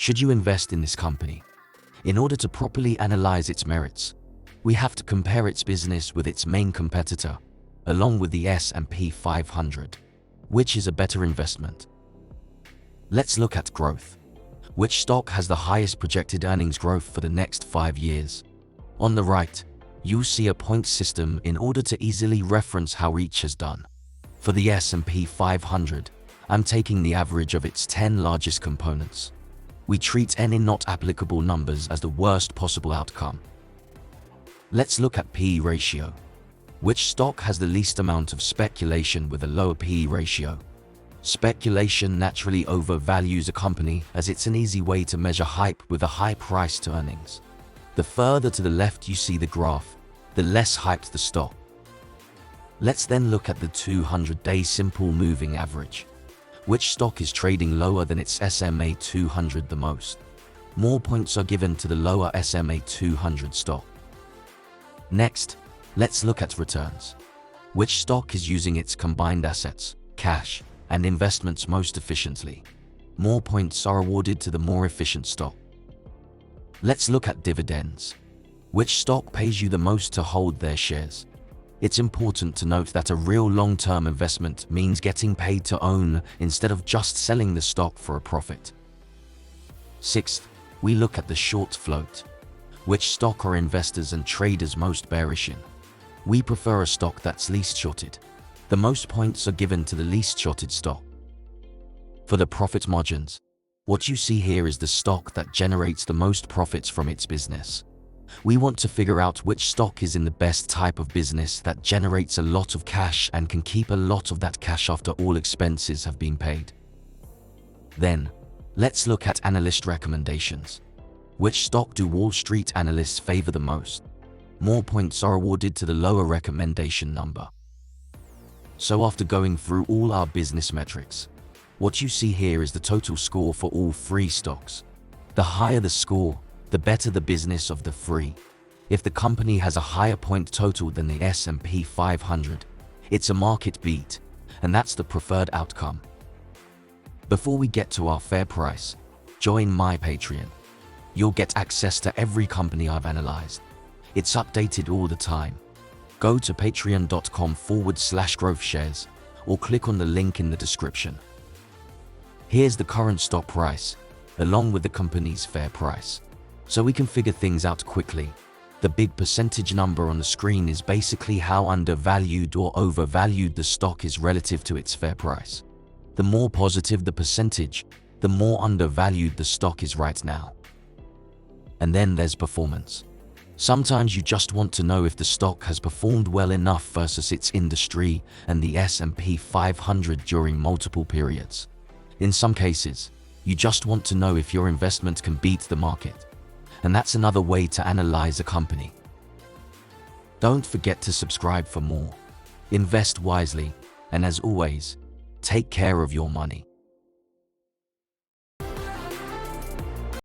Should you invest in this company? In order to properly analyze its merits, we have to compare its business with its main competitor, along with the S&P 500. Which is a better investment? Let's look at growth. Which stock has the highest projected earnings growth for the next 5 years? On the right, you'll see a point system in order to easily reference how each has done. For the S&P 500, I'm taking the average of its 10 largest components. We treat any not applicable numbers as the worst possible outcome. Let's look at P/E ratio. Which stock has the least amount of speculation with a lower P/E ratio? Speculation naturally overvalues a company as it's an easy way to measure hype with a high price to earnings. The further to the left you see the graph, the less hyped the stock. Let's then look at the 200-day simple moving average. Which stock is trading lower than its SMA 200 the most? More points are given to the lower SMA 200 stock. Next, let's look at returns. Which stock is using its combined assets, cash, and investments most efficiently? More points are awarded to the more efficient stock. Let's look at dividends. Which stock pays you the most to hold their shares? It's important to note that a real long-term investment means getting paid to own instead of just selling the stock for a profit. Sixth, we look at the short float. Which stock are investors and traders most bearish in? We prefer a stock that's least shorted. The most points are given to the least shorted stock. For the profit margins, what you see here is the stock that generates the most profits from its business. We want to figure out which stock is in the best type of business that generates a lot of cash and can keep a lot of that cash after all expenses have been paid. Then, let's look at analyst recommendations. Which stock do Wall Street analysts favor the most? More points are awarded to the lower recommendation number. So after going through all our business metrics, what you see here is the total score for all 3 stocks. The higher the score, the better the business of the 3. If the company has a higher point total than the S&P 500, it's a market beat, and that's the preferred outcome. Before we get to our fair price, join my Patreon. You'll get access to every company I've analyzed. It's updated all the time. Go to patreon.com/GrowthShares or click on the link in the description. Here's the current stock price, along with the company's fair price, so we can figure things out quickly. The big percentage number on the screen is basically how undervalued or overvalued the stock is relative to its fair price. The more positive the percentage, the more undervalued the stock is right now. And then there's performance. Sometimes you just want to know if the stock has performed well enough versus its industry and the S&P 500 during multiple periods. In some cases, you just want to know if your investment can beat the market. And that's another way to analyze a company. Don't forget to subscribe for more. Invest wisely, and as always, take care of your money.